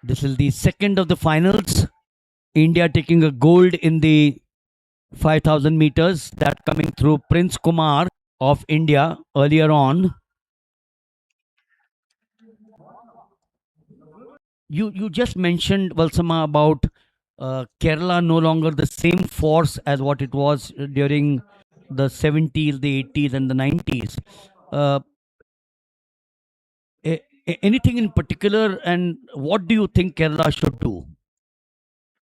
This is the second of the finals. India taking a gold in the 5,000 meters. That coming through Prince Kumar of India earlier on. You just mentioned, Valsama, about Kerala no longer the same force as what it was during the 70s, the 80s, and the 90s. Uh, Anything in particular, and what do you think Kerala should do?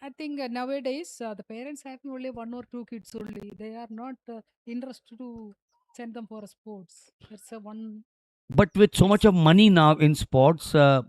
I think nowadays the parents have only one or two kids only. They are not interested to send them for sports. That's a one. But with so much of money now in sports, When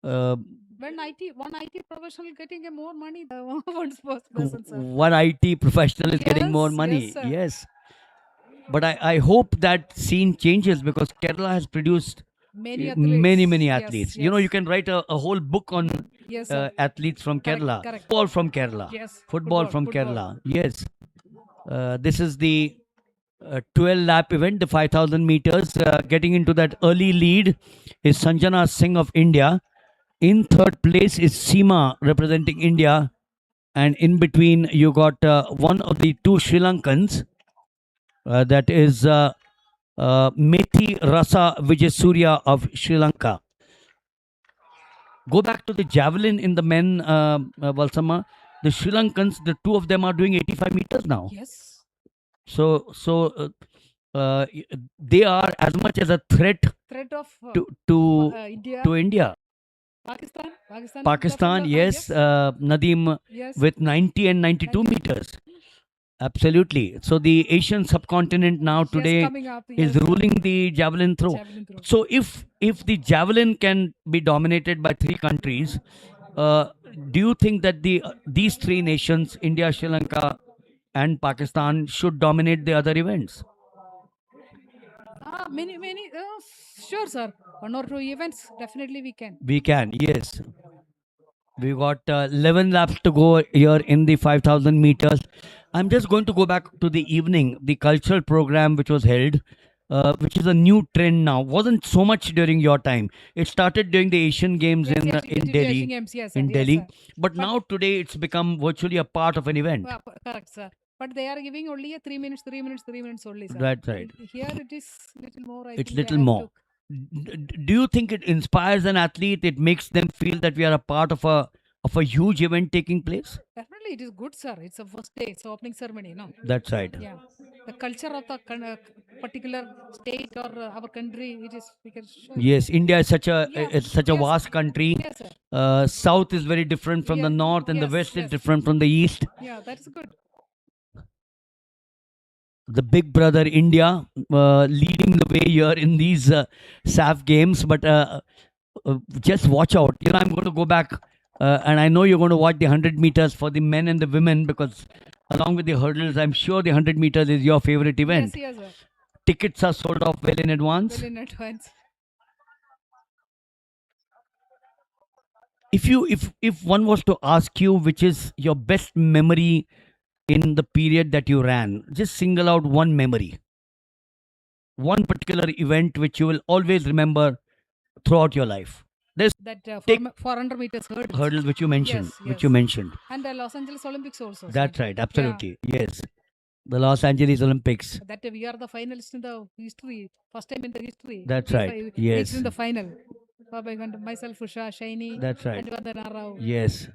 one IT professional getting a more money than one sports person, sir. one IT professional is getting more Yes, money. sir. Yes. But I hope that scene changes because Kerala has produced Many many athletes. athletes. Yes, You know, you yes. can write a whole book on Yes, sir. athletes from Correct, Kerala. correct. Football from Kerala. Yes, Football from football. Kerala. Yes. This is the 12 lap event, the 5,000 meters. Getting into that early lead is Sanjana Singh of India. In third place is Seema representing India. And in between, you got one of the two Sri Lankans. That is Methi Rasa Vijayasurya of Sri Lanka. Go back to the javelin in the men, Valsama. The Sri Lankans, the two of them are doing 85 meters now. Yes. So they are as much as a threat of to India. to India. Pakistan, yes. Nadeem Yes. with 90 and 92 meters. Absolutely. So the Asian subcontinent now today coming up, is yes, ruling the javelin throw. So if the javelin can be dominated by three countries, do you think that these three nations, India, Sri Lanka, and Pakistan, should dominate the other events? Many, sure, sir. One or two events, definitely we can. We can, yes. We got 11 laps to go here in the 5,000 meters. I'm just going to go back to the evening, the cultural program which was held, which is a new trend now. Wasn't so much during your time. It started during the Asian Games in Delhi. Asian Games, yes, sir, in yes, Delhi. sir. But now today it's become virtually a part of an event. Correct, sir. But they are giving only a 3 minutes, 3 minutes, 3 minutes only, sir. That's right. Here it is little more. It's little more. Do you think it inspires an athlete? It makes them feel that we are a part of a huge event taking place? Definitely, it is good, sir. It's a first day. It's opening ceremony, no? That's right. Yeah. The culture of the particular state or our country, it is. We can show. Yes, India is such a Yeah. it's such a Yes. vast country. Yes, sir. South is very different from the Yeah. north, and the Yes, west is yes. different from the east. Yeah, that's good. The big brother India leading the way here in these SAF games. But just watch out. You know, I'm going to go back, and I know you're going to watch the 100 meters for the men and the women because along with the hurdles, I'm sure the 100 meters is your favorite event. Yes, sir. Tickets are sold off well in advance. Well in advance. If one was to ask you which is your best memory in the period that you ran, just single out one memory, one particular event which you will always remember throughout your life. There's That Take 400 meters hurdles which you mentioned, Yes. And the Los Angeles Olympics also. That's sir. right, absolutely. Yes. The Los Angeles Olympics. That we are the finalists in the history. First time in the history. That's We right. Yes. in the final. Baba Gandhi, myself, Usha, Shiny. That's right. And Vandana Rao. Yes.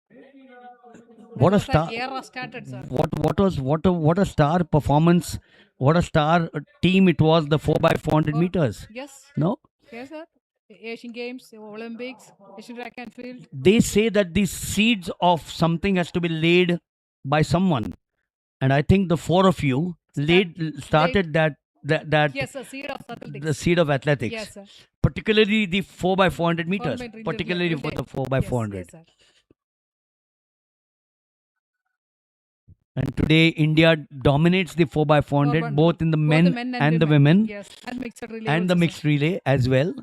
That What a was star! the era started, sir. What a star performance! What a star team it was. The 4x400 meters. Yes. No, Yes, sir. Asian Games, Olympics, Asian track and field. they say that the seeds of something has to be laid by someone, and I think the four of you started that Yes, sir. Seed of athletics. the seed of athletics. Yes, sir. Particularly the 4x400 meters. 400 meters, Particularly yeah, for the yes, 4x400. yes, sir. And today, India dominates the 4x400, both in the men and the women, Yes, and mixed relay. and the also, mixed relay as well.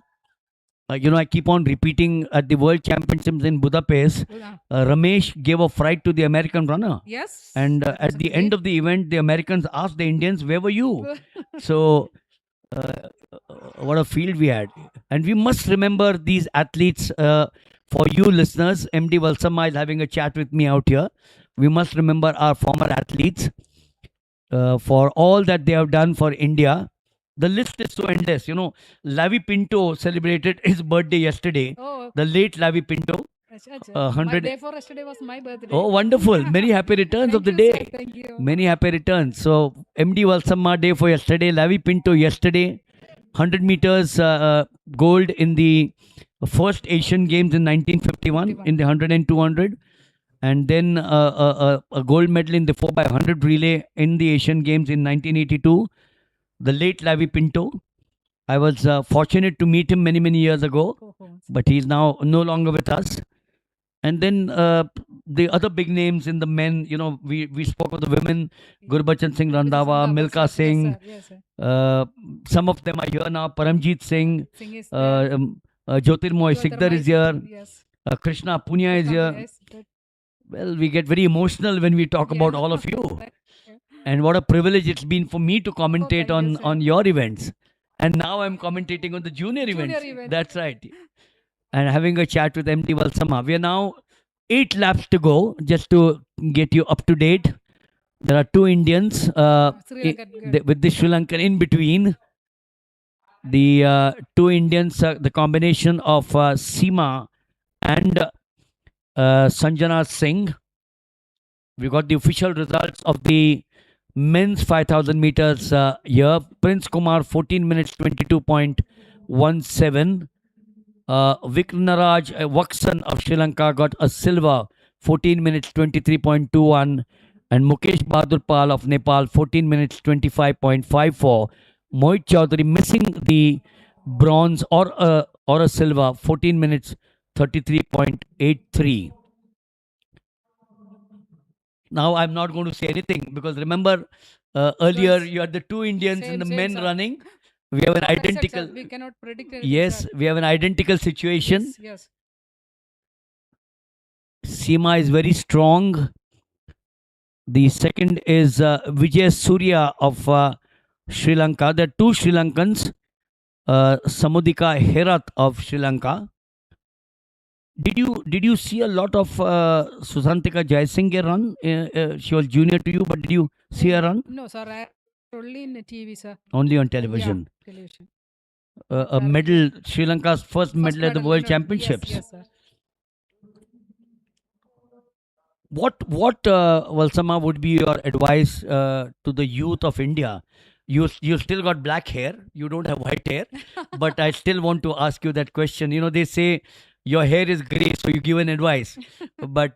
You know, I keep on repeating at the World Championships in Budapest, sir. Ramesh gave a fright to the American runner. Yes. And at the end of the event, the Americans asked the Indians, where were you? So, what a field we had. And we must remember these athletes For you listeners, MD Valsamma is having a chat with me out here. We must remember our former athletes for all that they have done for India. The list is so endless. You know, Lavi Pinto celebrated his birthday yesterday. Oh, The late Lavi Pinto, acha, acha. My 100. day for yesterday was my birthday. Oh, wonderful. Many happy returns of Thank the you, sir. day. Thank you. Many happy returns. So, MD Valsamma day for yesterday, Lavi Pinto yesterday, 100 meters gold in the first Asian Games in 1951 in the 100 and 200. And then a gold medal in the 4x100 relay in the Asian Games in 1982. The late Lavi Pinto. I was fortunate to meet him many, many years ago, Oh, oh. but he's now no longer with us. And then the other big names in the men, you know, we spoke of the women, Gurbachan Singh Randhawa, Milka Singh. Yes, sir. Some of them are here now. Paramjeet Singh, Singh is there. Jyotirmoy Sikdar is here. Yes. Krishna Punya is here. Yes, that- Well, we get very emotional when we talk about yeah. all of you. Yeah. And what a privilege it's been for me to commentate thank you, on, sir. on your events. And now I'm commentating on the junior events. events. That's right. And having a chat with MD Valsamma. We are now 8 laps to go, just to get you up to date. There are 2 Indians Sri Lankan girl. with the Sri Lankan in between. The 2 Indians, the combination of Seema and Sanjana Singh. We got the official results of the men's 5,000 meters here. Prince Kumar 14 minutes 22.17. Vikranaraj Waksan of Sri Lanka got a silver 14 minutes 23.21. And Mukesh Bahadur Pal of Nepal 14 minutes 25.54. Mohit Chaudhary missing the bronze or a silver 14 minutes 33.83. Now I'm not going to say anything because remember earlier Because you had the 2 Indians in same, the same, men sir. running. We have an Not accept, sir. identical. We cannot predict anything, Yes, sir. we have an identical situation. Yes. Seema is very strong. The second is Vijay Surya of Sri Lanka. There are 2 Sri Lankans. Samudika Herat of Sri Lanka. Did you see a lot of Susantika Jaisinghe run? She was junior to you, but did you see her run? No, sir. I only in the TV, sir. Only on television. Yeah, television. A medal, Sri Lanka's first medal at the World no, Championships. Yes, sir. What Valsamma would be your advice to the youth of India? You still got black hair. You don't have white hair, but I still want to ask you that question. You know, they say your hair is grey, so you give an advice. But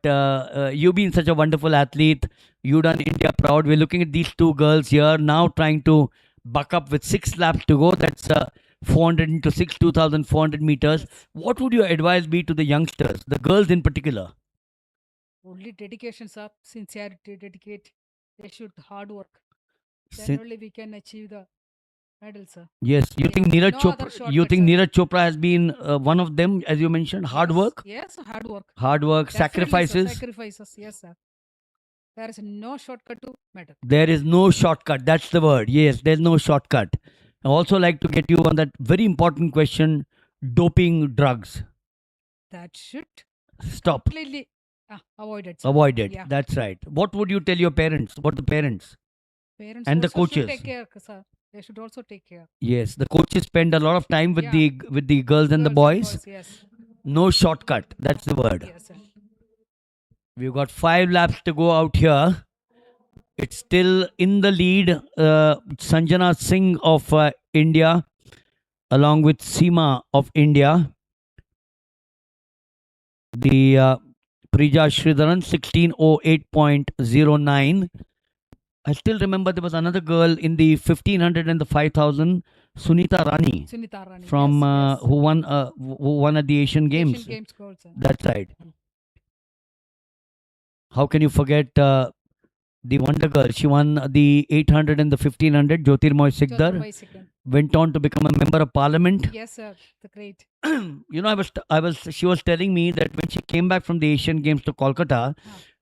you've been such a wonderful athlete. You done India proud. We're looking at these 2 girls here now, trying to buck up with 6 laps to go. That's 400 into 6, 2,400 meters. What would your advice be to the youngsters, the girls in particular? Only dedication, sir. Sincerity, dedicate. They should hard work. Then Sin- only we can achieve the medal, sir. Yes, you think Yeah, Neeraj no Chopra? other You shortcut, think sir. Neeraj Chopra has been one of them, as you mentioned? Hard Yes, work, Yes, hard work. hard work, Definitely, sir. sacrifices. Sacrifices. Yes, sir. There is no shortcut to medal. There is no shortcut. That's the word. Yes, there's no shortcut. I also like to get you on that very important question: doping drugs. That should Stop. completely avoided, sir. Avoid it. Yeah. That's right. What would you tell your parents? What the parents? Parents And the also should coaches. take care, sir. They should also take care. Yes, the coaches spend a lot of time with Yeah. the girls and the boys. Yes. No shortcut. That's the word. Yes, sir. We've got 5 laps to go out here. It's still in the lead. Sanjana Singh of India, along with Seema of India. The Prija Sridharan 16:08.09. I still remember there was another girl in the 1500 and the 5000, Sunita Rani, Sunita Rani. from yes, who won at the Asian Games. Asian Games gold, sir. That's right. How can you forget the Wonder Girl? She won the 800 and the 1500. Jyotirmoy Sikdar Jyotirmoy Sikdar. went on to become a member of parliament. Yes, sir. The great. You know, she was telling me that when she came back from the Asian Games to Kolkata,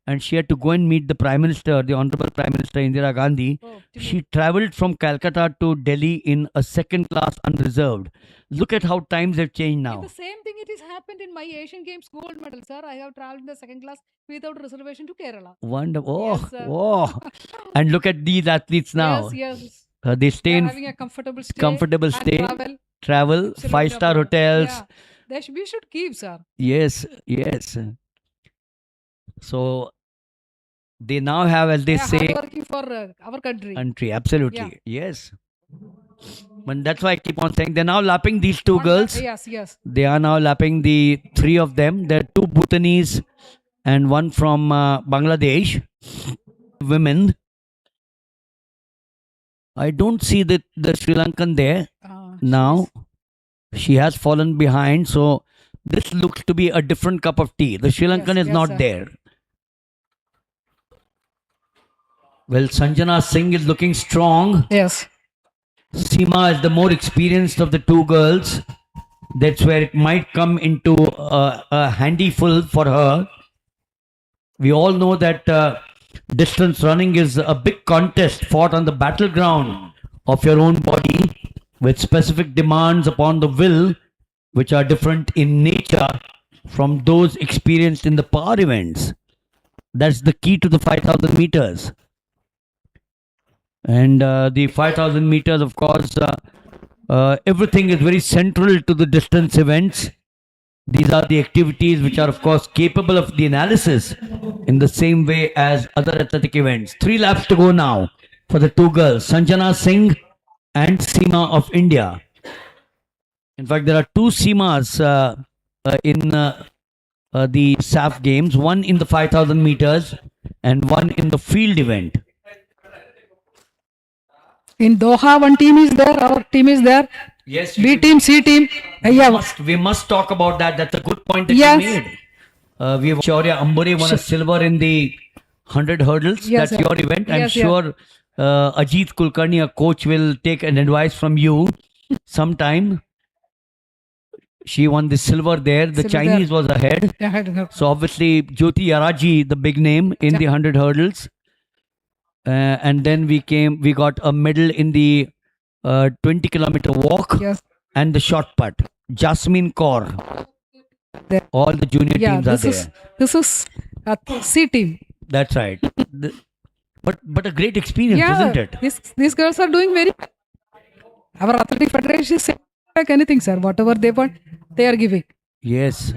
and she had to go and meet the Prime Minister, the Honorable Prime Minister Indira Gandhi. Oh, She traveled from Calcutta to Delhi in a second class unreserved. Look at how times have changed now. The same thing it has happened in my Asian Games gold medal, sir. I have traveled in the second class without reservation to Kerala. Wonderful. Oh, Yes, sir. oh. And look at these athletes now. Yes. They stay They're in having a comfortable comfortable stay stay, and travel, absolute 5-star travel. hotels. Yeah. We should keep, sir. Yes. So they now have, as they say, working for our country. Absolutely. Yes. But that's why I keep on saying they're now lapping these two girls. Yes. They are now lapping the three of them. There are two Bhutanese and one from Bangladesh. Women. I don't see the Sri Lankan there now. She has fallen behind. So this looks to be a different cup of tea. The Sri Lankan is not there. Well, Sanjana Singh is looking strong. Yes. Seema is the more experienced of the two girls. That's where it might come into a handyful for her. We all know that distance running is a big contest fought on the battleground of your own body with specific demands upon the will, which are different in nature from those experienced in the power events. That's the key to the 5,000 meters. And the 5,000 meters, of course, everything is very central to the distance events. These are the activities which are, of course, capable of the analysis in the same way as other athletic events. 3 laps to go now for the two girls, Sanjana Singh and Seema of India. In fact, there are two Seemas in the SAF games, one in the 5,000 meters and one in the field event. In Doha, one team is there, our team is there. Yes. B team, C team. We must talk about that. That's a good point that you made. We have Shaurya Ambure won a silver in the 100 hurdles. Yes, That's sir. your event. I'm Yes, sure Ajit Kulkarni, a coach, will take an advice from you sometime. She won the silver there. The Silver Chinese was ahead. So obviously Jyoti Yaraji, the big name in the 100 hurdles. And then we got a medal in the 20-kilometer walk and the shot put. Jasmine Kaur. All the junior teams are there. This is a C team. That's right. But a great experience, isn't it? These girls are doing very well. Our athletic federation is like anything, sir. Whatever they want, they are giving. Yes.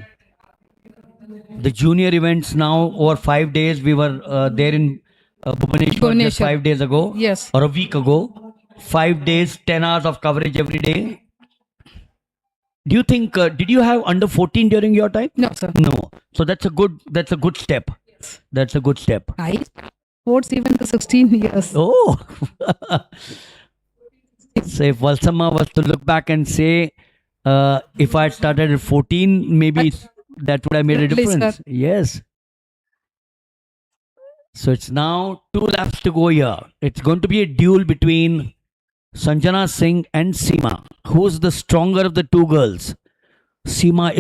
The junior events now over 5 days. We were there in Bhubaneswar just 5 days ago. Yes. Or a week ago. 5 days, 10 hours of coverage every day. Do you think, did you have under 14 during your time? No, sir. No. So that's a good step. That's a good step. I sports even to 16 years. Oh. So if Valsamma was to look back and say, if I had started at 14, maybe that would have made a difference. Yes. So it's now 2 laps to go here. It's going to be a duel between Sanjana Singh and Seema. Who's the stronger of the two girls? Seema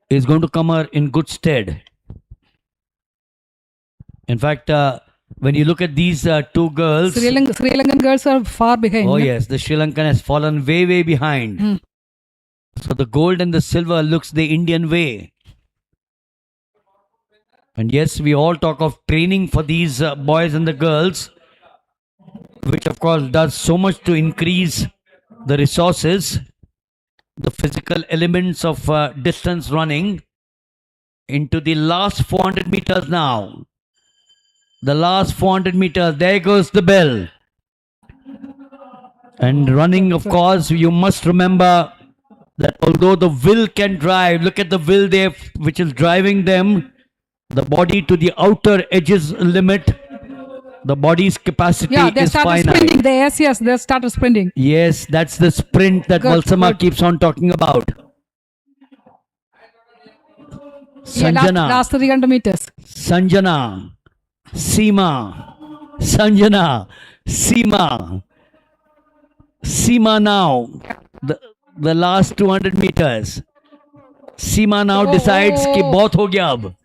is going to come her in good stead. In fact, when you look at these two girls, Sri Lankan girls are far behind. Oh yes, the Sri Lankan has fallen way behind. So the gold and the silver looks the Indian way. And yes, we all talk of training for these boys and the girls, which of course does so much to increase the resources, the physical elements of distance running into the last 400 meters now. The last 400 meters, there goes the bell. And running, of course, you must remember that although the will can drive, look at the will there which is driving them, the body to the outer edges limit, the body's capacity is finite. Sprinting. They started sprinting. Yes, that's the sprint that Valsamma keeps on talking about. Sanjana. Last 300 meters. Sanjana. Seema. Sanjana. Seema. Seema now. The last 200 meters. Seema now decides कि बहुत हो गया अब.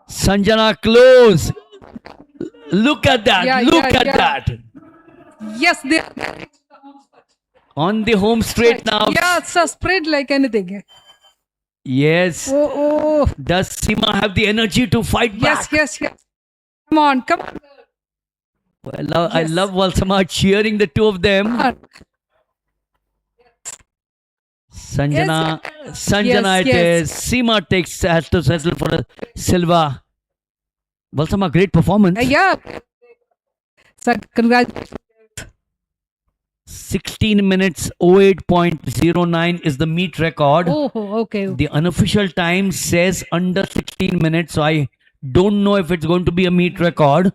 Sanjana close. Look at that. Yeah, Look yeah, at yeah. that. Yes, they. On the home straight now. Yeah, it's a spread like anything. Yes. Oh, Does Seema have the energy to fight yes, back? yes, yes. Come on, come on. I love Valsamma cheering the two of them. Sanjana, Sanjana Yes, it yes. is. Seema has to settle for a silver. Valsamma, great performance. Yeah. So, congratulations. 16 minutes 08.09 is the meet record. Oh, okay. The unofficial time says under 16 minutes, so I don't know if it's going to be a meet record.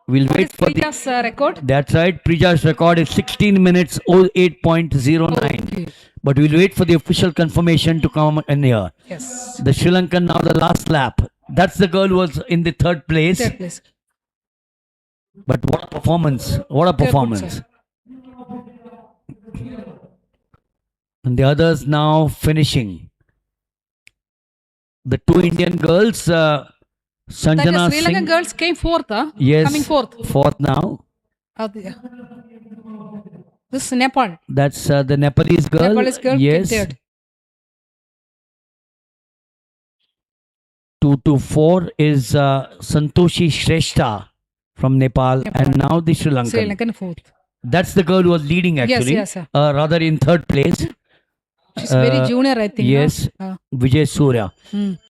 We'll What wait is for the. Priya's record? That's right. Prija's record is 16 minutes 08.09. Okay. But we'll wait for the official confirmation to come in here. Yes. The Sri Lankan now the last lap. That's the girl who was in the third place. Third place. But what a performance! What a Good, performance! sir. And the others now finishing. The two Indian girls, That Sanjana is, Sri Lankan Singh. girls came fourth, huh? Yes, Coming fourth. fourth now. Yeah. This is Nepal. That's the Nepalese girl. Nepalese girl Yes. came third. 2 to 4 is Santoshi Shrestha from Nepal, and now the Sri Lankan. Sri Lankan fourth. That's the girl who was leading actually. Yes, sir. Rather in third place. She's very junior, I think. Yes, Huh? Vijay Surya. Hmm.